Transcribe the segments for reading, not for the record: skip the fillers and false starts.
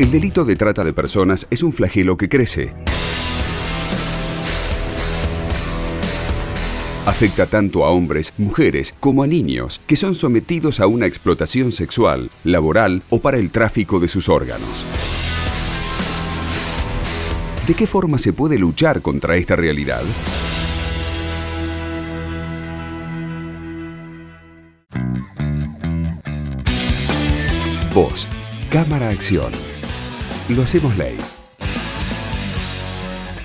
El delito de trata de personas es un flagelo que crece. Afecta tanto a hombres, mujeres, como a niños, que son sometidos a una explotación sexual, laboral o para el tráfico de sus órganos. ¿De qué forma se puede luchar contra esta realidad? Voz, Cámara Acción. Lo hacemos ley.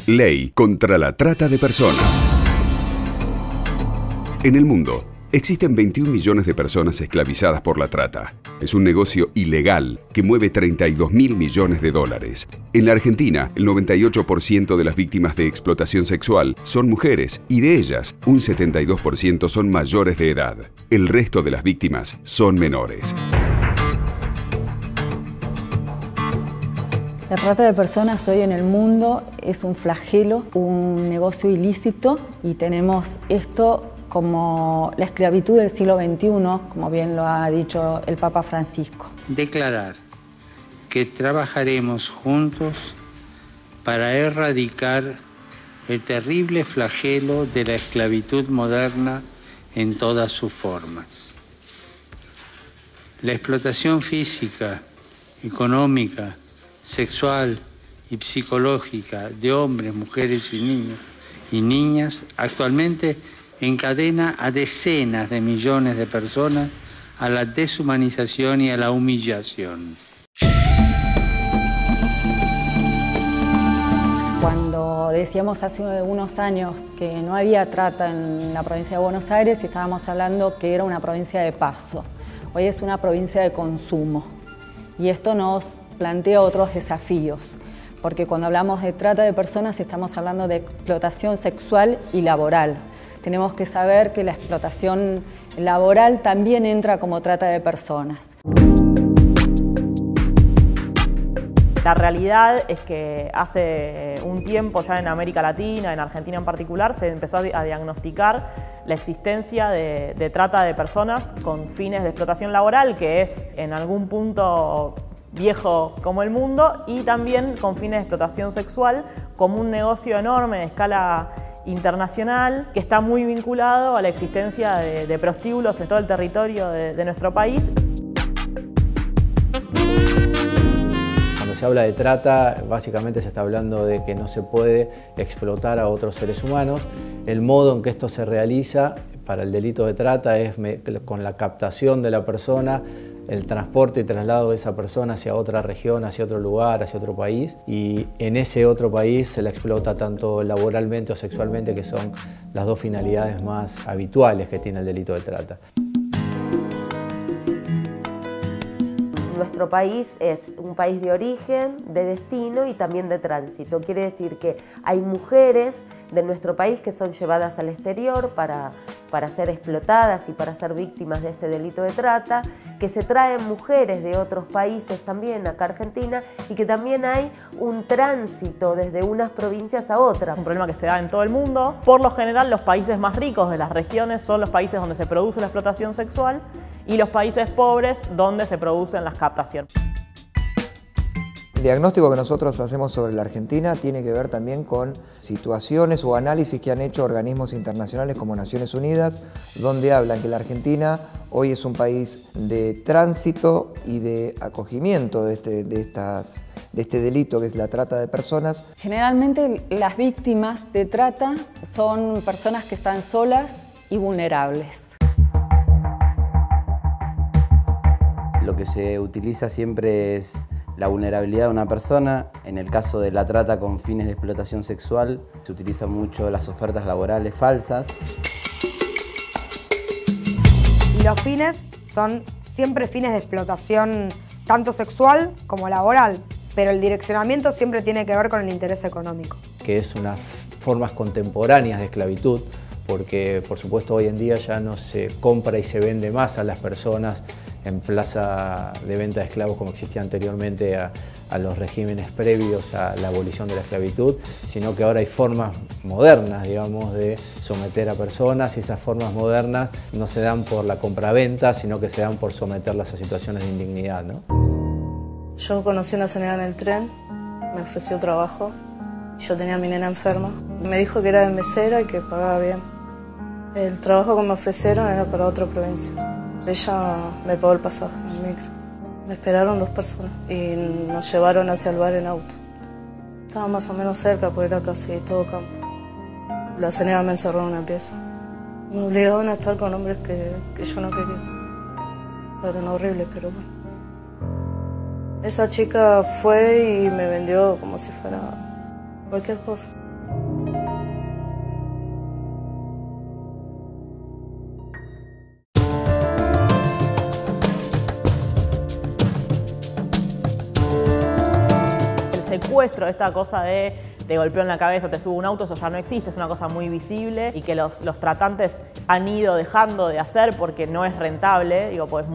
Ley contra la trata de personas. En el mundo, existen 21 millones de personas esclavizadas por la trata. Es un negocio ilegal que mueve 32.000 millones de dólares. En la Argentina, el 98% de las víctimas de explotación sexual son mujeres y de ellas, un 72% son mayores de edad. El resto de las víctimas son menores. La trata de personas hoy en el mundo es un flagelo, un negocio ilícito, y tenemos esto como la esclavitud del siglo XXI, como bien lo ha dicho el Papa Francisco. Declarar que trabajaremos juntos para erradicar el terrible flagelo de la esclavitud moderna en todas sus formas. La explotación física, económica, sexual y psicológica de hombres, mujeres y niños y niñas actualmente encadena a decenas de millones de personas a la deshumanización y a la humillación. Cuando decíamos hace unos años que no había trata en la provincia de Buenos Aires, estábamos hablando que era una provincia de paso. Hoy es una provincia de consumo. Y esto nos plantea otros desafíos, porque cuando hablamos de trata de personas estamos hablando de explotación sexual y laboral. Tenemos que saber que la explotación laboral también entra como trata de personas. La realidad es que hace un tiempo ya en América Latina, en Argentina en particular, se empezó a diagnosticar la existencia de trata de personas con fines de explotación laboral, que es en algún punto viejo como el mundo, y también con fines de explotación sexual como un negocio enorme de escala internacional que está muy vinculado a la existencia de prostíbulos en todo el territorio de nuestro país. Cuando se habla de trata, básicamente se está hablando de que no se puede explotar a otros seres humanos. El modo en que esto se realiza para el delito de trata es con la captación de la persona, el transporte y traslado de esa persona hacia otra región, hacia otro lugar, hacia otro país, y en ese otro país se la explota tanto laboralmente o sexualmente, que son las dos finalidades más habituales que tiene el delito de trata. Nuestro país es un país de origen, de destino y también de tránsito. Quiere decir que hay mujeres de nuestro país que son llevadas al exterior para ser explotadas y para ser víctimas de este delito de trata, que se traen mujeres de otros países también acá a Argentina, y que también hay un tránsito desde unas provincias a otras. Es un problema que se da en todo el mundo. Por lo general, los países más ricos de las regiones son los países donde se produce la explotación sexual y los países pobres donde se producen las captaciones. El diagnóstico que nosotros hacemos sobre la Argentina tiene que ver también con situaciones o análisis que han hecho organismos internacionales como Naciones Unidas, donde hablan que la Argentina hoy es un país de tránsito y de acogimiento de este delito que es la trata de personas. Generalmente las víctimas de trata son personas que están solas y vulnerables. Lo que se utiliza siempre es la vulnerabilidad de una persona. En el caso de la trata con fines de explotación sexual, se utilizan mucho las ofertas laborales falsas. Y los fines son siempre fines de explotación tanto sexual como laboral, pero el direccionamiento siempre tiene que ver con el interés económico. Que es unas formas contemporáneas de esclavitud, porque por supuesto hoy en día ya no se compra y se vende más a las personas en plaza de venta de esclavos como existía anteriormente a los regímenes previos a la abolición de la esclavitud, sino que ahora hay formas modernas, digamos, de someter a personas, y esas formas modernas no se dan por la compraventa, sino que se dan por someterlas a situaciones de indignidad, ¿no? Yo conocí a una señora en el tren, me ofreció trabajo. Yo tenía a mi nena enferma. Me dijo que era de mesera y que pagaba bien. El trabajo que me ofrecieron era para otra provincia. Ella me pagó el pasaje en el micro. Me esperaron 2 personas y nos llevaron hacia el bar en auto. Estaba más o menos cerca, porque era casi todo campo. La señora me encerró en una pieza. Me obligaban a estar con hombres que yo no quería. Eran horribles, pero bueno. Esa chica fue y me vendió como si fuera cualquier cosa. El secuestro, esta cosa de te golpeó en la cabeza, te sube un auto, eso ya no existe, es una cosa muy visible y que los tratantes han ido dejando de hacer porque no es rentable, digo, pues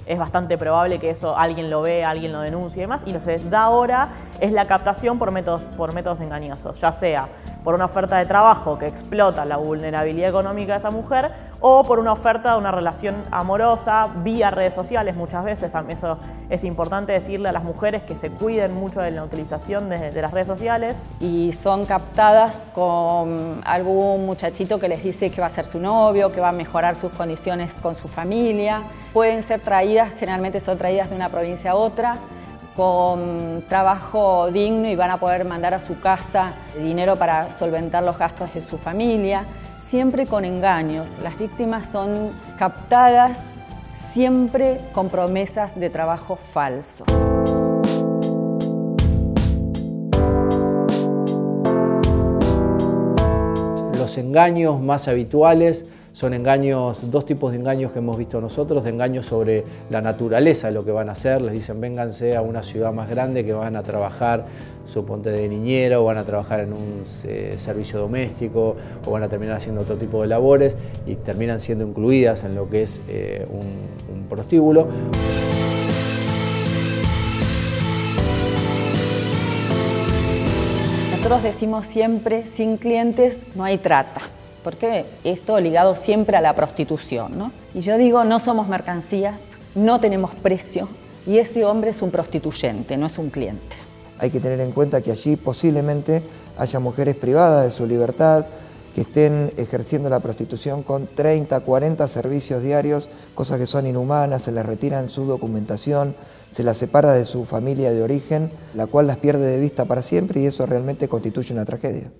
es bastante probable que eso alguien lo vea, alguien lo denuncie y demás, y lo que se da ahora es la captación por métodos engañosos, ya sea por una oferta de trabajo que explota la vulnerabilidad económica de esa mujer o por una oferta de una relación amorosa vía redes sociales muchas veces. Eso es importante decirle a las mujeres que se cuiden mucho de la utilización de las redes sociales. Y son captadas con algún muchachito que les dice que va a ser su novio, que va a mejorar sus condiciones con su familia. Pueden ser traídas, generalmente son traídas de una provincia a otra, con trabajo digno y van a poder mandar a su casa dinero para solventar los gastos de su familia, siempre con engaños. Las víctimas son captadas siempre con promesas de trabajo falso. Los engaños más habituales son engaños, 2 tipos de engaños que hemos visto nosotros, de engaños sobre la naturaleza de lo que van a hacer. Les dicen vénganse a una ciudad más grande que van a trabajar, suponte de niñera, o van a trabajar en un servicio doméstico, o van a terminar haciendo otro tipo de labores y terminan siendo incluidas en lo que es un prostíbulo. Nosotros decimos siempre, sin clientes no hay trata. Porque esto ligado siempre a la prostitución, ¿no? Y yo digo, no somos mercancías, no tenemos precio y ese hombre es un prostituyente, no es un cliente. Hay que tener en cuenta que allí posiblemente haya mujeres privadas de su libertad, que estén ejerciendo la prostitución con 30, 40 servicios diarios, cosas que son inhumanas, se les retiran su documentación, se las separa de su familia de origen, la cual las pierde de vista para siempre y eso realmente constituye una tragedia.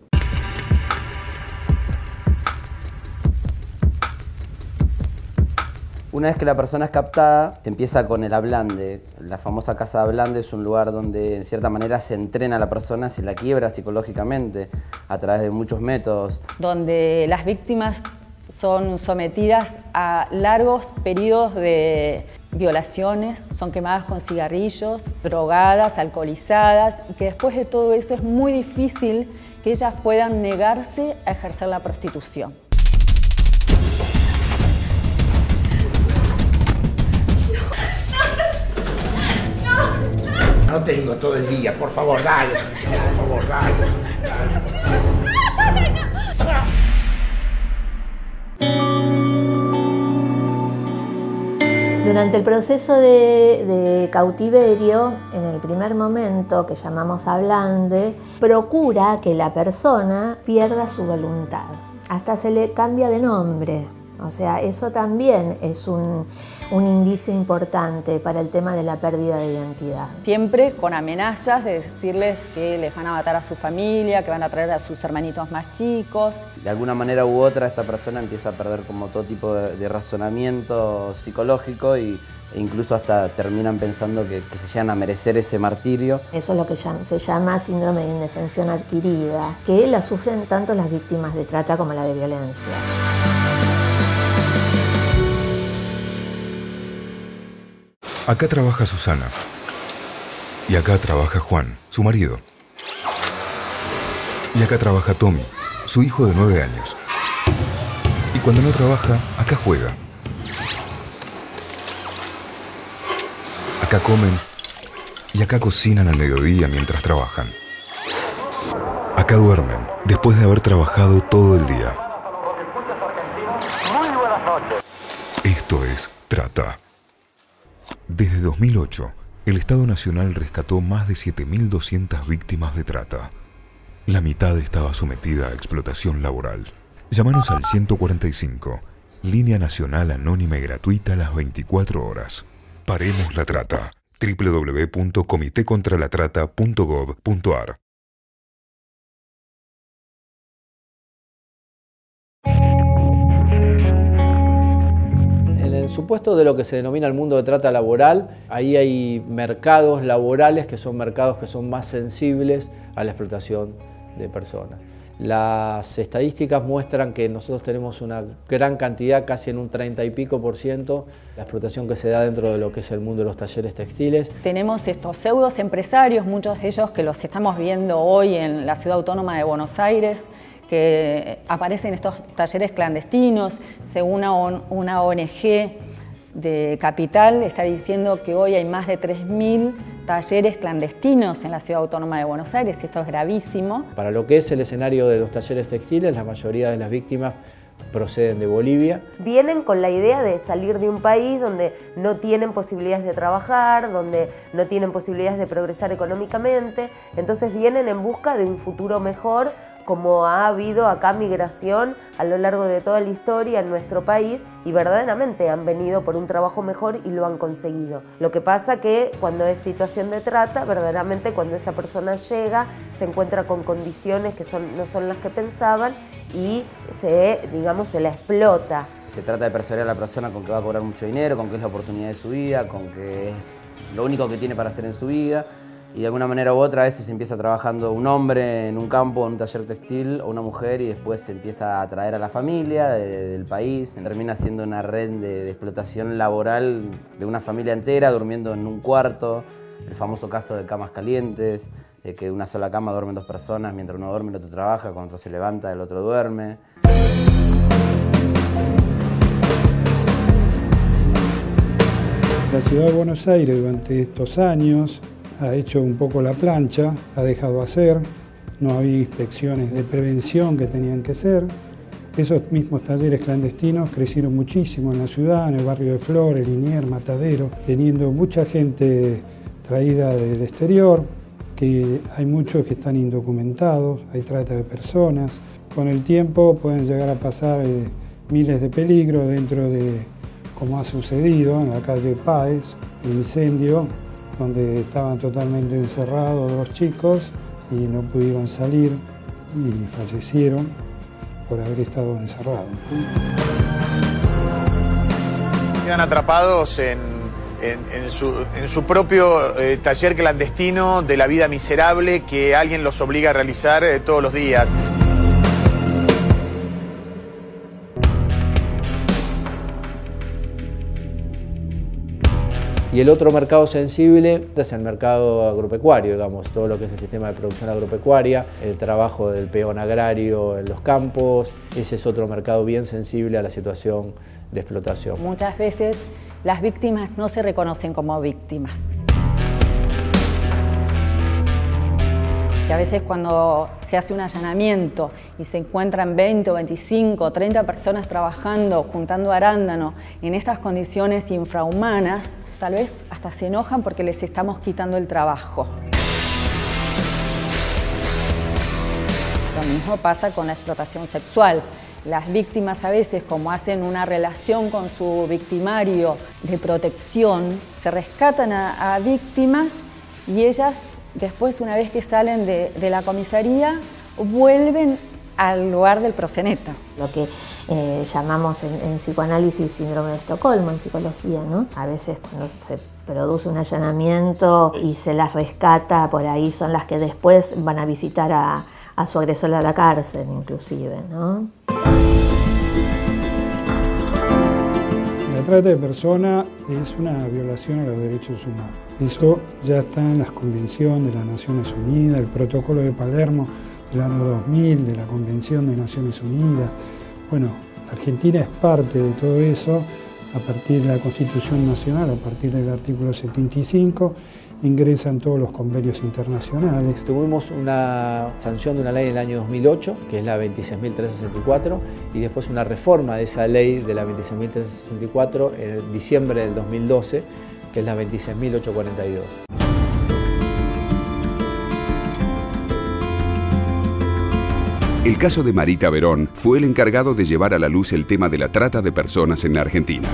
Una vez que la persona es captada, se empieza con el ablande. La famosa casa de ablande es un lugar donde en cierta manera se entrena a la persona, se la quiebra psicológicamente a través de muchos métodos. Donde las víctimas son sometidas a largos periodos de violaciones, son quemadas con cigarrillos, drogadas, alcoholizadas, y que después de todo eso es muy difícil que ellas puedan negarse a ejercer la prostitución. No tengo todo el día, por favor, dale. Por favor, dale. Durante el proceso de cautiverio, en el primer momento, que llamamos ablande, procura que la persona pierda su voluntad. Hasta se le cambia de nombre. O sea, eso también es un indicio importante para el tema de la pérdida de identidad. Siempre con amenazas de decirles que les van a matar a su familia, que van a traer a sus hermanitos más chicos. De alguna manera u otra esta persona empieza a perder como todo tipo de razonamiento psicológico e incluso hasta terminan pensando que se llegan a merecer ese martirio. Eso es lo que se llama síndrome de indefensión adquirida, que la sufren tanto las víctimas de trata como la de violencia. Acá trabaja Susana. Y acá trabaja Juan, su marido. Y acá trabaja Tommy, su hijo de 9 años. Y cuando no trabaja, acá juega. Acá comen y acá cocinan al mediodía mientras trabajan. Acá duermen después de haber trabajado todo el día. Muy buenas noches. Esto es Trata. Desde 2008, el Estado Nacional rescató más de 7.200 víctimas de trata. La mitad estaba sometida a explotación laboral. Llámanos al 145, línea nacional anónima y gratuita las 24 horas. Paremos la trata. www.comitecontralatrata.gov.ar. En el supuesto de lo que se denomina el mundo de trata laboral, ahí hay mercados laborales que son mercados que son más sensibles a la explotación de personas. Las estadísticas muestran que nosotros tenemos una gran cantidad, casi en un 30 y pico %, la explotación que se da dentro de lo que es el mundo de los talleres textiles. Tenemos estos pseudos empresarios, muchos de ellos que los estamos viendo hoy en la Ciudad Autónoma de Buenos Aires, que aparecen estos talleres clandestinos. Según una ONG de Capital, está diciendo que hoy hay más de 3.000 talleres clandestinos en la Ciudad Autónoma de Buenos Aires, y esto es gravísimo. Para lo que es el escenario de los talleres textiles, la mayoría de las víctimas proceden de Bolivia. Vienen con la idea de salir de un país donde no tienen posibilidades de trabajar, donde no tienen posibilidades de progresar económicamente, entonces vienen en busca de un futuro mejor, como ha habido acá migración a lo largo de toda la historia en nuestro país, y verdaderamente han venido por un trabajo mejor y lo han conseguido. Lo que pasa que cuando es situación de trata, verdaderamente cuando esa persona llega, se encuentra con condiciones que no son las que pensaban y se la explota. Se trata de persuadir a la persona con que va a cobrar mucho dinero, con que es la oportunidad de su vida, con que es lo único que tiene para hacer en su vida. Y de alguna manera u otra a veces empieza trabajando un hombre en un campo, en un taller textil, o una mujer, y después se empieza a atraer a la familia del país. Termina siendo una red de explotación laboral de una familia entera, durmiendo en un cuarto. El famoso caso de camas calientes, de que de una sola cama duermen 2 personas, mientras uno duerme el otro trabaja, cuando otro se levanta el otro duerme. La Ciudad de Buenos Aires durante estos años ha hecho un poco la plancha, ha dejado hacer, no había inspecciones de prevención que tenían que ser. Esos mismos talleres clandestinos crecieron muchísimo en la ciudad, en el barrio de Flores, Liniers, Matadero, teniendo mucha gente traída del exterior, que hay muchos que están indocumentados, hay trata de personas. Con el tiempo pueden llegar a pasar miles de peligros dentro de, como ha sucedido en la calle Páez, el incendio, donde estaban totalmente encerrados 2 chicos y no pudieron salir y fallecieron por haber estado encerrados. Quedan atrapados en su propio taller clandestino de la vida miserable que alguien los obliga a realizar todos los días. Y el otro mercado sensible es el mercado agropecuario, digamos, todo lo que es el sistema de producción agropecuaria, el trabajo del peón agrario en los campos. Ese es otro mercado bien sensible a la situación de explotación. Muchas veces las víctimas no se reconocen como víctimas. Y a veces cuando se hace un allanamiento y se encuentran 20 o 25 o 30 personas trabajando, juntando arándano en estas condiciones infrahumanas, tal vez hasta se enojan porque les estamos quitando el trabajo. Lo mismo pasa con la explotación sexual. Las víctimas a veces, como hacen una relación con su victimario de protección, se rescatan a víctimas y ellas después, una vez que salen de la comisaría, vuelven al lugar del proxeneta. Lo que llamamos en psicoanálisis síndrome de Estocolmo, en psicología, ¿no? A veces cuando se produce un allanamiento y se las rescata, por ahí son las que después van a visitar a su agresor a la cárcel, inclusive, ¿no? La trata de personas es una violación a los derechos humanos. Eso ya está en las convenciones de las Naciones Unidas, el protocolo de Palermo del año 2000, de la Convención de Naciones Unidas. Bueno, Argentina es parte de todo eso a partir de la Constitución Nacional, a partir del artículo 75, ingresan todos los convenios internacionales. Tuvimos una sanción de una ley en el año 2008, que es la 26.364, y después una reforma de esa ley de la 26.364 en diciembre del 2012, que es la 26.842. El caso de Marita Verón fue el encargado de llevar a la luz el tema de la trata de personas en la Argentina.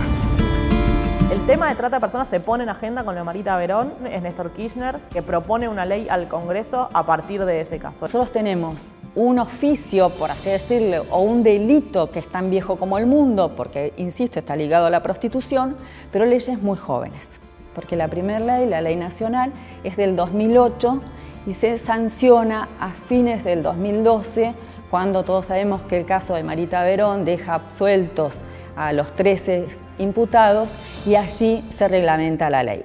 El tema de trata de personas se pone en agenda con la Marita Verón, es Néstor Kirchner, que propone una ley al Congreso a partir de ese caso. Nosotros tenemos un oficio, por así decirlo, o un delito que es tan viejo como el mundo, porque, insisto, está ligado a la prostitución, pero leyes muy jóvenes. Porque la primera ley, la ley nacional, es del 2008 y se sanciona a fines del 2012, cuando todos sabemos que el caso de Marita Verón deja absueltos a los 13 imputados y allí se reglamenta la ley.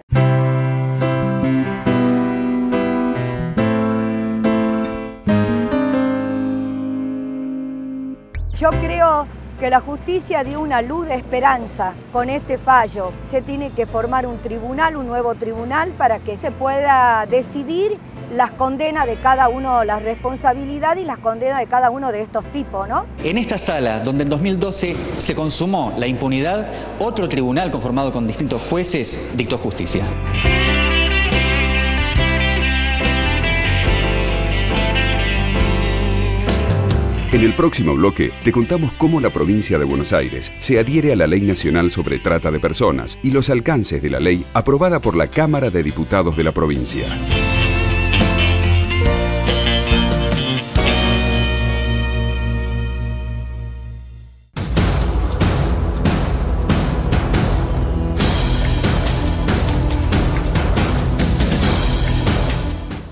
Yo creo que la justicia dio una luz de esperanza con este fallo. Se tiene que formar un tribunal, un nuevo tribunal, para que se pueda decidir las condenas de cada uno, la responsabilidad y las condenas de cada uno de estos tipos, ¿no? En esta sala, donde en 2012 se consumó la impunidad, otro tribunal conformado con distintos jueces dictó justicia. En el próximo bloque te contamos cómo la provincia de Buenos Aires se adhiere a la Ley Nacional sobre Trata de Personas y los alcances de la ley aprobada por la Cámara de Diputados de la provincia.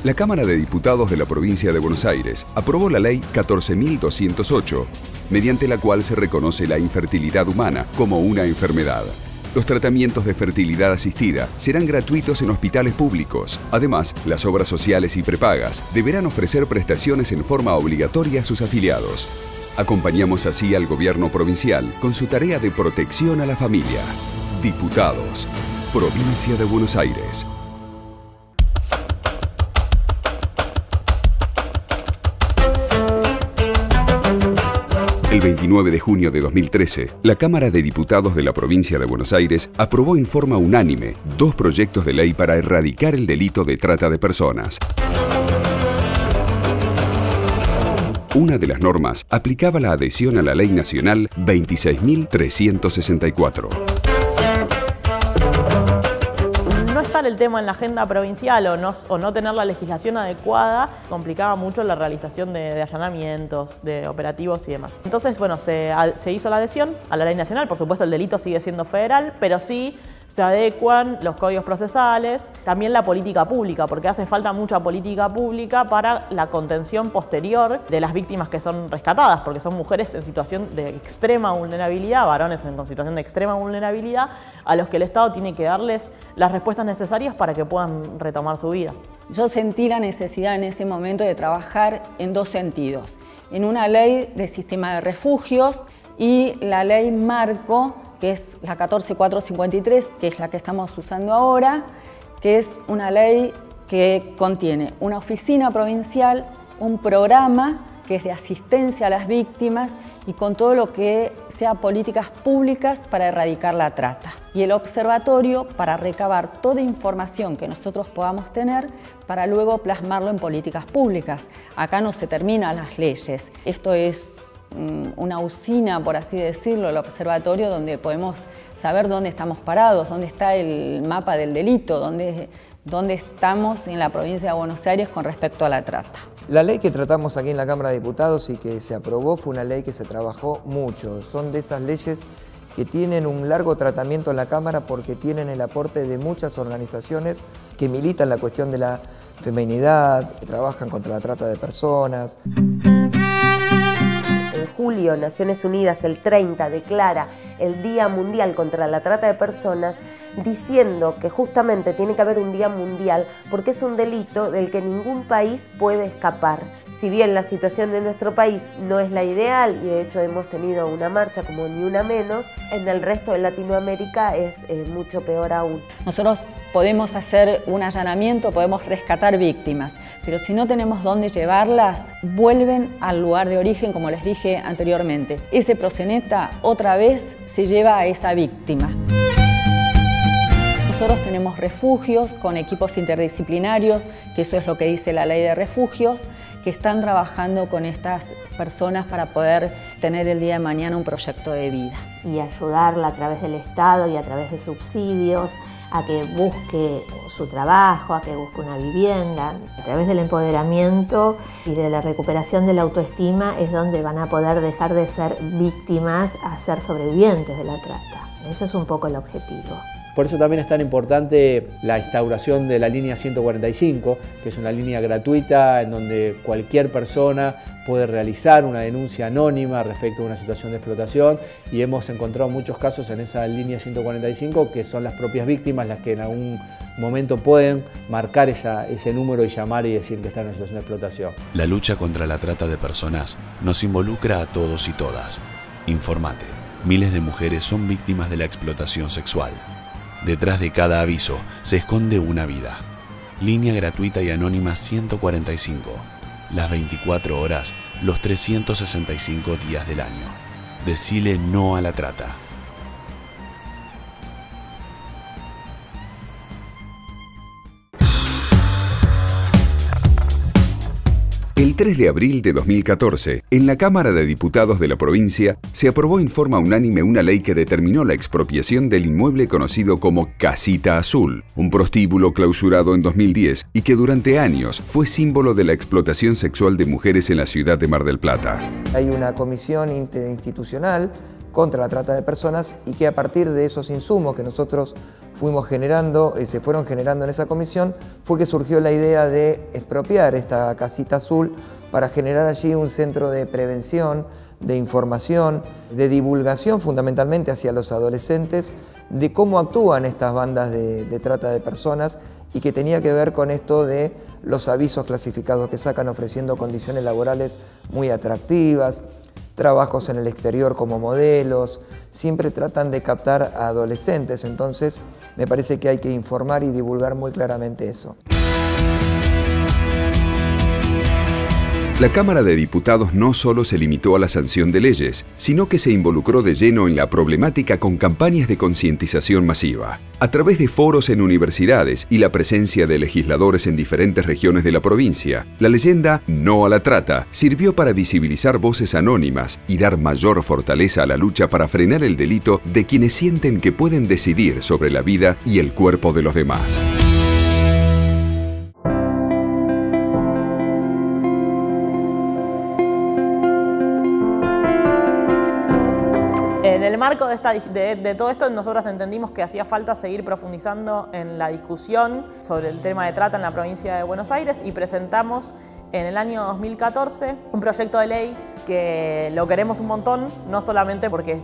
La Cámara de Diputados de la provincia de Buenos Aires aprobó la Ley 14.208, mediante la cual se reconoce la infertilidad humana como una enfermedad. Los tratamientos de fertilidad asistida serán gratuitos en hospitales públicos. Además, las obras sociales y prepagas deberán ofrecer prestaciones en forma obligatoria a sus afiliados. Acompañamos así al gobierno provincial con su tarea de protección a la familia. Diputados, Provincia de Buenos Aires. El 29 de junio de 2013, la Cámara de Diputados de la provincia de Buenos Aires aprobó en forma unánime 2 proyectos de ley para erradicar el delito de trata de personas. Una de las normas aplicaba la adhesión a la Ley Nacional 26.364. No estar el tema en la agenda provincial o no tener la legislación adecuada complicaba mucho la realización de allanamientos, de operativos y demás. Entonces, bueno, se hizo la adhesión a la ley nacional. Por supuesto, el delito sigue siendo federal, pero sí se adecuan los códigos procesales, también la política pública, porque hace falta mucha política pública para la contención posterior de las víctimas que son rescatadas, porque son mujeres en situación de extrema vulnerabilidad, varones en situación de extrema vulnerabilidad, a los que el Estado tiene que darles las respuestas necesarias para que puedan retomar su vida. Yo sentí la necesidad en ese momento de trabajar en 2 sentidos. En una ley de sistema de refugios y la ley marco, que es la 14453, que es la que estamos usando ahora, que es una ley que contiene una oficina provincial, un programa que es de asistencia a las víctimas y con todo lo que sea políticas públicas para erradicar la trata. Y el observatorio para recabar toda información que nosotros podamos tener para luego plasmarlo en políticas públicas. Acá no se terminan las leyes. Esto es una usina, por así decirlo, el observatorio donde podemos saber dónde estamos parados, dónde está el mapa del delito, dónde estamos en la provincia de Buenos Aires con respecto a la trata. La ley que tratamos aquí en la Cámara de Diputados y que se aprobó fue una ley que se trabajó mucho. Son de esas leyes que tienen un largo tratamiento en la Cámara porque tienen el aporte de muchas organizaciones que militan la cuestión de la feminidad, que trabajan contra la trata de personas. En julio, Naciones Unidas, el 30, declara el Día Mundial contra la Trata de Personas, diciendo que justamente tiene que haber un día mundial porque es un delito del que ningún país puede escapar. Si bien la situación de nuestro país no es la ideal, y de hecho hemos tenido una marcha como Ni Una Menos, en el resto de Latinoamérica es mucho peor aún. Nosotros podemos hacer un allanamiento, podemos rescatar víctimas, pero si no tenemos dónde llevarlas, vuelven al lugar de origen, como les dije anteriormente. Ese proxeneta otra vez se lleva a esa víctima. Nosotros tenemos refugios con equipos interdisciplinarios, que eso es lo que dice la ley de refugios, que están trabajando con estas personas para poder tener el día de mañana un proyecto de vida. Y ayudarla a través del Estado y a través de subsidios a que busque su trabajo, a que busque una vivienda. A través del empoderamiento y de la recuperación de la autoestima es donde van a poder dejar de ser víctimas a ser sobrevivientes de la trata. Eso es un poco el objetivo. Por eso también es tan importante la instauración de la línea 145, que es una línea gratuita en donde cualquier persona puede realizar una denuncia anónima respecto a una situación de explotación, y hemos encontrado muchos casos en esa línea 145 que son las propias víctimas las que en algún momento pueden marcar ese número y llamar y decir que están en una situación de explotación. La lucha contra la trata de personas nos involucra a todos y todas. Informate. Miles de mujeres son víctimas de la explotación sexual. Detrás de cada aviso se esconde una vida. Línea gratuita y anónima 145. Las 24 horas, los 365 días del año. Decile no a la trata. El 3 de abril de 2014, en la Cámara de Diputados de la provincia, se aprobó en forma unánime una ley que determinó la expropiación del inmueble conocido como Casita Azul, un prostíbulo clausurado en 2010 y que durante años fue símbolo de la explotación sexual de mujeres en la ciudad de Mar del Plata. Hay una comisión interinstitucional contra la trata de personas y que a partir de esos insumos que nosotros fuimos generando, se fueron generando en esa comisión, fue que surgió la idea de expropiar esta Casita Azul para generar allí un centro de prevención, de información, de divulgación fundamentalmente hacia los adolescentes, de cómo actúan estas bandas de trata de personas y que tenía que ver con esto de los avisos clasificados que sacan ofreciendo condiciones laborales muy atractivas, trabajos en el exterior como modelos, siempre tratan de captar a adolescentes, entonces me parece que hay que informar y divulgar muy claramente eso. La Cámara de Diputados no solo se limitó a la sanción de leyes, sino que se involucró de lleno en la problemática con campañas de concientización masiva. A través de foros en universidades y la presencia de legisladores en diferentes regiones de la provincia, la leyenda No a la Trata sirvió para visibilizar voces anónimas y dar mayor fortaleza a la lucha para frenar el delito de quienes sienten que pueden decidir sobre la vida y el cuerpo de los demás. En el marco de todo esto, nosotras entendimos que hacía falta seguir profundizando en la discusión sobre el tema de trata en la provincia de Buenos Aires y presentamos en el año 2014 un proyecto de ley que lo queremos un montón, no solamente porque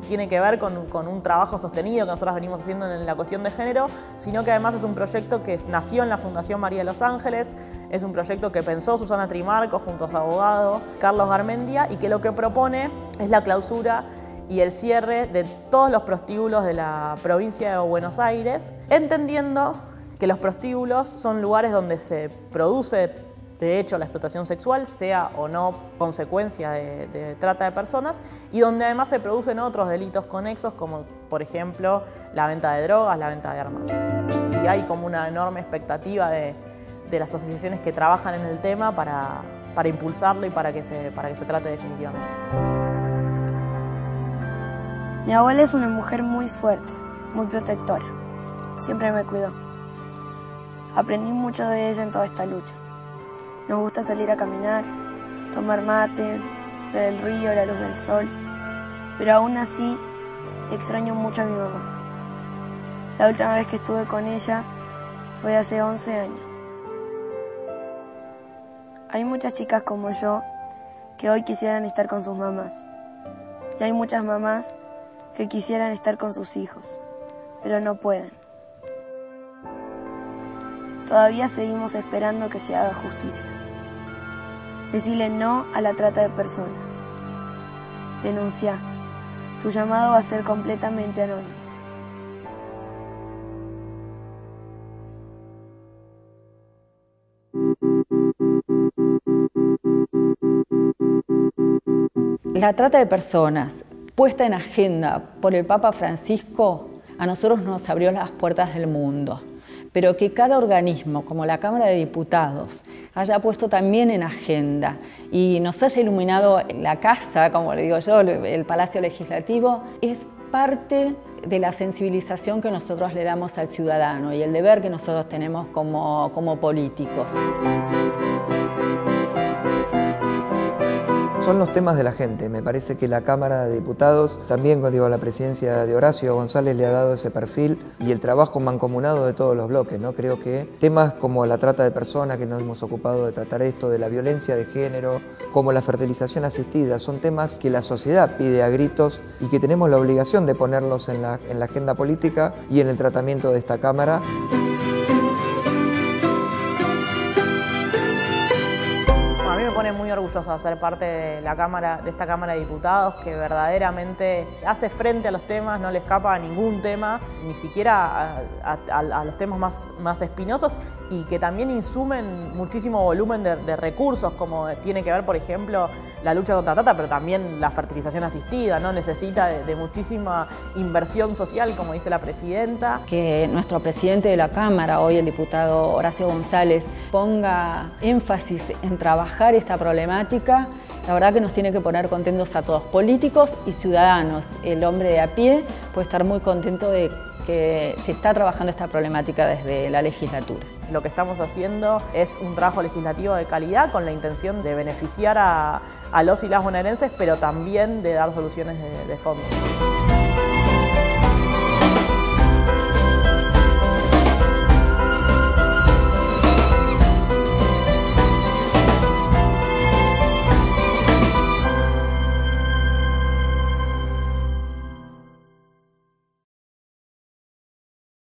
tiene que ver con un trabajo sostenido que nosotros venimos haciendo en la cuestión de género, sino que además es un proyecto que nació en la Fundación María de los Ángeles, es un proyecto que pensó Susana Trimarco junto a su abogado Carlos Garmendia y que lo que propone es la clausura y el cierre de todos los prostíbulos de la provincia de Buenos Aires, entendiendo que los prostíbulos son lugares donde se produce, de hecho, la explotación sexual, sea o no consecuencia de trata de personas, y donde además se producen otros delitos conexos, como por ejemplo la venta de drogas, la venta de armas. Y hay como una enorme expectativa de las asociaciones que trabajan en el tema para impulsarlo y para que se trate definitivamente. Mi abuela es una mujer muy fuerte, muy protectora. Siempre me cuidó. Aprendí mucho de ella en toda esta lucha. Nos gusta salir a caminar, tomar mate, ver el río, la luz del sol. Pero aún así, extraño mucho a mi mamá. La última vez que estuve con ella fue hace 11 años. Hay muchas chicas como yo que hoy quisieran estar con sus mamás. Y hay muchas mamás que quisieran estar con sus hijos, pero no pueden. Todavía seguimos esperando que se haga justicia. Decile no a la trata de personas. Denuncia. Tu llamado va a ser completamente anónimo. La trata de personas puesta en agenda por el Papa Francisco a nosotros nos abrió las puertas del mundo, pero que cada organismo, como la Cámara de Diputados, haya puesto también en agenda y nos haya iluminado la casa, como le digo yo, el Palacio Legislativo, es parte de la sensibilización que nosotros le damos al ciudadano y el deber que nosotros tenemos como políticos. Son los temas de la gente. Me parece que la Cámara de Diputados, también digo, la presidencia de Horacio González le ha dado ese perfil y el trabajo mancomunado de todos los bloques, ¿no? Creo que temas como la trata de personas, que nos hemos ocupado de tratar esto, de la violencia de género, como la fertilización asistida, son temas que la sociedad pide a gritos y que tenemos la obligación de ponerlos en la agenda política y en el tratamiento de esta Cámara. A mí me pone muy orgullosa ser parte de esta Cámara de Diputados, que verdaderamente hace frente a los temas, no le escapa a ningún tema, ni siquiera a los temas más espinosos, y que también insumen muchísimo volumen de recursos, como tiene que ver, por ejemplo, la lucha contra la trata, pero también la fertilización asistida, ¿no? Necesita de muchísima inversión social, como dice la presidenta. Que nuestro presidente de la Cámara, hoy el diputado Horacio González, ponga énfasis en trabajar esta problemática, la verdad que nos tiene que poner contentos a todos, políticos y ciudadanos. El hombre de a pie puede estar muy contento de que se está trabajando esta problemática desde la legislatura. Lo que estamos haciendo es un trabajo legislativo de calidad con la intención de beneficiar a los y las bonaerenses, pero también de dar soluciones de fondo.